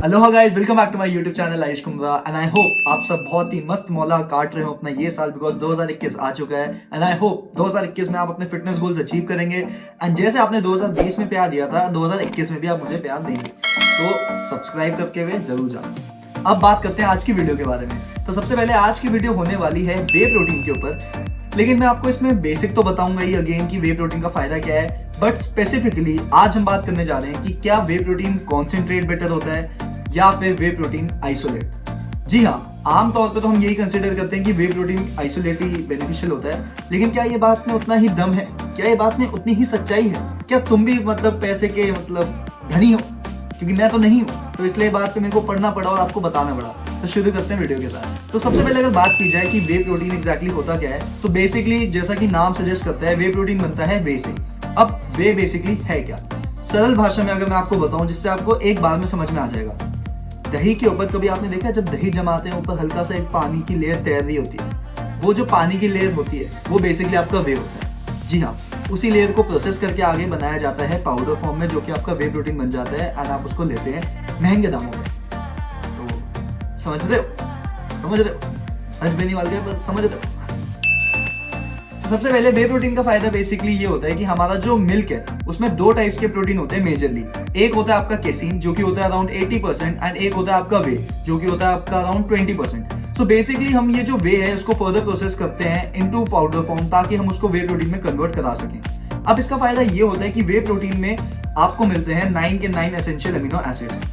Hello guys, welcome back to my YouTube channel Ayush Kundra and I hope आप सब बहुत ही मस्त मौला काट रहे हो अपना ये साल बिकॉज 2021 आ चुका है एंड आई होप 2021 में आप अपने फिटनेस गोल्स अचीव करेंगे एंड जैसे आपने 2020 में प्यार दिया था 2021 में भी आप मुझे प्यार देंगे, तो सब्सक्राइब करके हुए जरूर जाना। अब बात करते हैं आज की वीडियो के बारे में। तो सबसे पहले आज की वीडियो होने वाली है वे प्रोटीन के ऊपर, लेकिन मैं आपको इसमें बेसिक तो बताऊंगा ही अगेन कि वे प्रोटीन का फायदा क्या है, बट स्पेसिफिकली आज हम बात करने जा रहे हैं कि क्या वे प्रोटीन कॉन्सेंट्रेट बेटर होता है या फिर वे प्रोटीन आइसोलेट। जी हाँ, आमतौर पर तो हम यही कंसीडर करते हैं कि वे प्रोटीन आइसोलेट ही बेनिफिशियल होता है, लेकिन क्या ये बात में उतना ही दम है? क्या ये बात में उतनी ही सच्चाई है? क्या तुम भी पैसे के धनी हो? क्योंकि मैं तो नहीं हूँ, तो इसलिए बात पे मेरे को पढ़ना पड़ा और आपको बताना पड़ा। तो शुरू करते हैं वीडियो के साथ। तो सबसे पहले अगर बात की जाए कि वे प्रोटीन एग्जैक्टली होता क्या है, तो बेसिकली जैसा कि नाम सजेस्ट करता है, वे प्रोटीन बनता है वे से। अब वे बेसिकली है क्या? सरल भाषा में अगर मैं आपको बताऊं जिससे आपको एक बार में समझ में आ जाएगा, दही के ऊपर कभी आपने देखा जब दही जमाते हैं ऊपर हल्का सा एक पानी की लेयर तैर रही होती है, वो जो पानी की लेयर होती है वो बेसिकली आपका वे होता है। जी हाँ, उसी लेयर को प्रोसेस करके आगे बनाया जाता है पाउडर फॉर्म में, जो कि आपका वे प्रोटीन बन जाता है एंड आप उसको लेते हैं महंगे दामों में। तो समझ रहे हो हज बेनीवाल के समझ रहे हो। सबसे पहले वे प्रोटीन का फायदा बेसिकली ये होता है कि हमारा जो मिल्क है उसमें दो टाइप्स के प्रोटीन होते हैं मेजरली। एक होता है आपका केसीन जो कि होता है अराउंड 80% एंड एक होता है आपका वे जो कि होता है आपका अराउंड 20%। सो बेसिकली हम ये जो वे है उसको फर्दर प्रोसेस करते हैं इनटू पाउडर फॉर्म ताकि हम उसको वे प्रोटीन में कन्वर्ट करा सकें। अब इसका फायदा ये होता है कि वे प्रोटीन में आपको मिलते हैं 9 के 9 essential amino acids.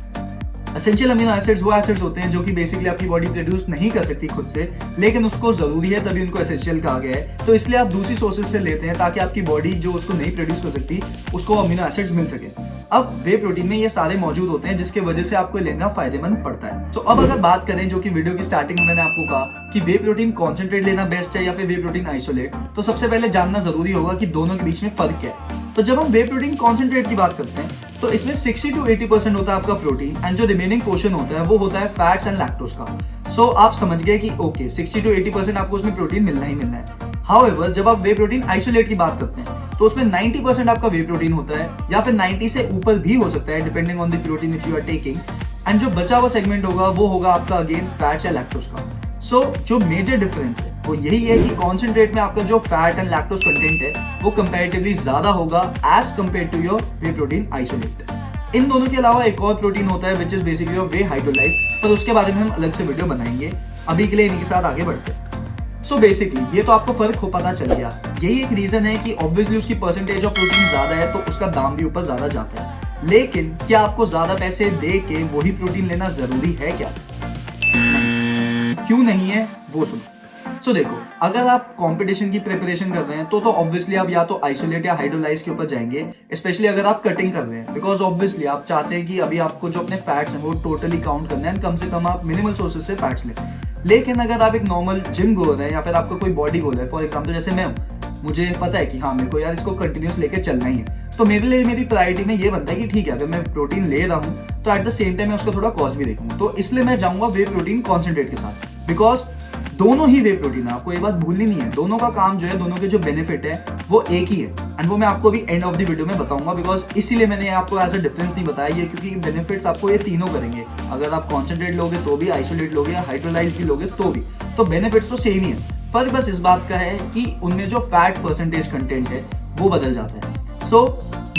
Essential amino acids वो एसिड्स होते हैं जो कि बेसिकली आपकी बॉडी प्रोड्यूस नहीं कर सकती खुद से, लेकिन उसको जरूरी है तभी उनको एसेंशियल कहा गया है। तो इसलिए आप दूसरी सोर्सेज से लेते हैं ताकि आपकी बॉडी जो उसको नहीं प्रोड्यूस कर सकती उसको अमीनो एसिड्स मिल सके। अब वे प्रोटीन में ये सारे मौजूद होते हैं जिसके वजह से आपको लेना फायदेमंद पड़ता है। तो अब अगर बात करें जो कि वीडियो की स्टार्टिंग में मैंने आपको कहा कि वे प्रोटीन कॉन्सेंट्रेट लेना बेस्ट है या फिर वे प्रोटीन आइसोलेट, तो सबसे पहले जानना जरूरी होगा कि दोनों के बीच में फर्क क्या है। तो जब हम वे प्रोटीन कॉन्सेंट्रेट की बात करते हैं तो इसमें 60 to 80% होता है आपका प्रोटीन एंड जो रिमेनिंग पोर्शन होता है वो होता है फैट्स एंड लैक्टोज का। सो आप समझ गए कि ओके 60 to 80% आपको उसमें प्रोटीन मिलना ही मिलना है। हाउएवर जब आप वे प्रोटीन आइसोलेट की बात करते हैं तो उसमें 90% आपका वे प्रोटीन होता है या फिर 90 से ऊपर भी हो सकता है depending on the protein which you are taking, and जो बचा हुआ सेगमेंट होगा वो होगा आपका अगेन फैट्स या लैक्टोज का। सो जो मेजर डिफरेंस है वो यही है कि कॉन्सेंट्रेट में आपका जो फैट एंड लैक्टोज कंटेंट है वो कंपैरेटिवली ज्यादा होगा as compare to your whey protein isolate. इन दोनों के अलावा एक और प्रोटीन होता है which is basically your whey hydrolyse, पर उसके बारे में हम अलग से वीडियो बनाएंगे। अभी के लिए इन्हीं के साथ आगे बढ़ते हैं। सो बेसिकली ये तो आपको फर्क हो पता चल गया। यही एक रीजन है कि ऑब्वियसली उसकी परसेंटेज ऑफ प्रोटीन ज्यादा है तो उसका दाम भी ऊपर ज्यादा जाता है। लेकिन क्या आपको ज्यादा पैसे दे के वही प्रोटीन लेना जरूरी है क्या? क्यों नहीं है वो सुनो। सो देखो, अगर आप कंपटीशन की प्रिपरेशन कर रहे हैं तो ऑब्वियसली आप या तो आइसोलेट या हाइड्रोलाइज के ऊपर जाएंगे, स्पेशली अगर आप कटिंग कर रहे हैं, बिकॉज ऑब्वियसली आप चाहते हैं कि अभी आपको जो अपने फैट्स हैं वो टोटली काउंट करना है, कम से कम आप मिनिमल सोर्सेज से फैट्स लें। लेकिन अगर आप एक नॉर्मल जिम गोअर है या फिर आपका कोई बॉडी गोल है, फॉर एग्जाम्पल जैसे मैं हूँ, मुझे पता है कि हाँ मेरे को यार इसको कंटिन्यूस लेके चलना ही है, तो मेरे लिए मेरी प्रायोरिटी में ये बनता है कि ठीक है अगर मैं प्रोटीन ले रहा हूँ तो एट द सेम टाइम मैं उसका थोड़ा कॉस्ट भी देखूंगा, तो इसलिए मैं जाऊंगा वे प्रोटीन कॉन्सेंट्रेट के साथ। बिकॉज दोनों ही वे प्रोटीन है, आपको ये बात भूलनी नहीं है, दोनों का काम जो है, दोनों के जो बेनिफिट है वो एक ही है एंड वो मैं आपको भी एंड ऑफ द वीडियो में बताऊंगा। बिकॉज इसीलिए मैंने आपको एज अ डिफरेंस नहीं बताया ये, क्योंकि बेनिफिट्स आपको ये तीनों करेंगे। अगर आप कॉन्सेंट्रेट लोगे तो भी, आइसोलेट लोगे या हाइड्रोलाइज भी लोगे तो भी, तो बेनिफिट्स तो सेम ही है। फर्क बस इस बात का है कि उनमें जो फैट परसेंटेज कंटेंट है वो बदल जाता है। So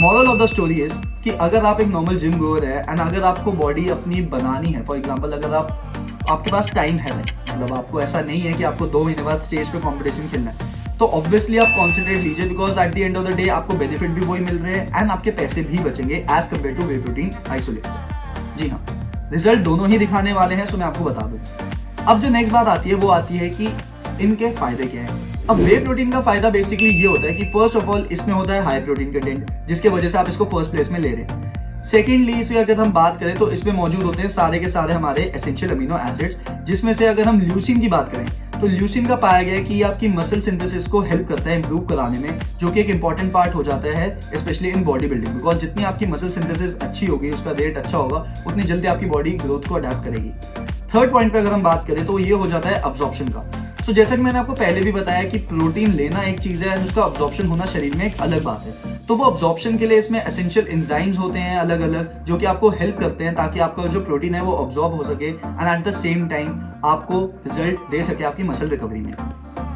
moral of the story is कि अगर आप एक नॉर्मल जिम गोअर है एंड अगर आपको बॉडी अपनी बनानी है, फॉर एग्जाम्पल अगर आपके पास टाइम है, आपको ऐसा नहीं है कि आपको 2 महीने बाद स्टेज पे कंपटीशन खेलना है, तो ऑब्वियसली आप कॉन्सेंट्रेट लीजिए, because at the end of the day आपको बेनिफिट भी वही मिल रहे हैं एंड आपके पैसे भी बचेंगे as compare to whey protein isolate. जी हाँ, रिजल्ट दोनों ही दिखाने वाले हैं, सो मैं आपको बता दूं। अब जो नेक्स्ट बात आती है वो आती है कि इनके फायदे क्या है। अब वे प्रोटीन का फायदा बेसिकली ये होता है कि फर्स्ट ऑफ ऑल इसमें होता है हाई प्रोटीन कंटेंट, जिसके वजह से आप इसको फर्स्ट प्लेस में ले रहे हैं। सेकेंडली इसमें अगर हम बात करें तो इसमें मौजूद होते हैं सारे के सारे हमारे एसेंशियल अमीनो एसिड्स, जिसमें से अगर हम ल्यूसिन की बात करें तो ल्यूसिन का पाया गया है कि आपकी मसल सिंथेसिस को हेल्प करता है इंप्रूव कराने में, जो कि एक इंपॉर्टेंट पार्ट हो जाता है specially in body building. Because जितनी आपकी मसल सिंथेसिस अच्छी होगी, उसका रेट अच्छा होगा, उतनी जल्दी आपकी बॉडी ग्रोथ को अडेप्ट करेगी। थर्ड पॉइंट पे अगर हम बात करें तो ये हो जाता है अब्जॉर्प्शन का। सो जैसा कि मैंने आपको पहले भी बताया कि प्रोटीन लेना एक चीज है, उसका अब्जॉर्प्शन होना शरीर में एक अलग बात है। तो वो अब्जॉर्प्शन के लिए इसमें एसेंशियल एंजाइम्स होते हैं अलग अलग, जो कि आपको हेल्प करते हैं ताकि आपका जो प्रोटीन है वो अब्जॉर्ब हो सके and at the same time आपको रिजल्ट दे सके आपकी मसल रिकवरी में।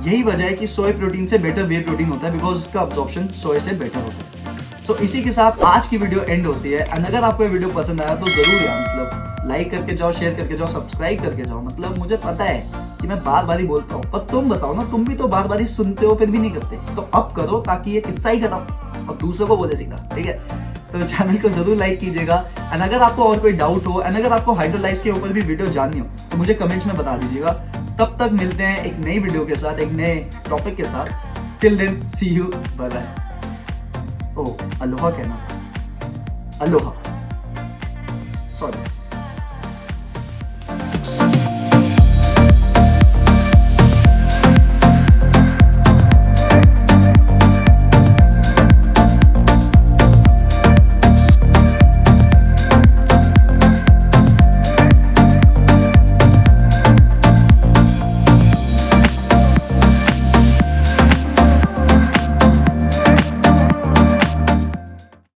यही वजह है कि सोया प्रोटीन से बेटर वे प्रोटीन होता है, बिकॉज उसका अब्जॉर्प्शन सोया से बेटर होता है। सो इसी के साथ आज की वीडियो एंड होती है। एंड अगर आपको ये वीडियो पसंद आया तो जरूर यार मतलब लाइक करके जाओ, शेयर करके जाओ, सब्सक्राइब करके जाओ। मतलब मुझे पता है कि मैं बार बार ही बोलता हूँ, पर तुम बताओ ना, तुम भी तो बार बार ही सुनते हो फिर भी नहीं करते, तो अब करो ताकि ये किस्सा ही खत्म और दूसरों को बोले सीधा, ठीक है। तो चैनल को जरूर लाइक कीजिएगा। एंड अगर आपको और कोई डाउट हो एंड अगर आपको हाइड्रोलाइज के ऊपर भी वीडियो जाननी हो तो मुझे कमेंट्स में बता दीजिएगा। तब तक मिलते हैं एक नई वीडियो के साथ, एक नए टॉपिक के साथ। Till then see you, bye bye. Oh aloha कहना, अलोहा, सॉरी।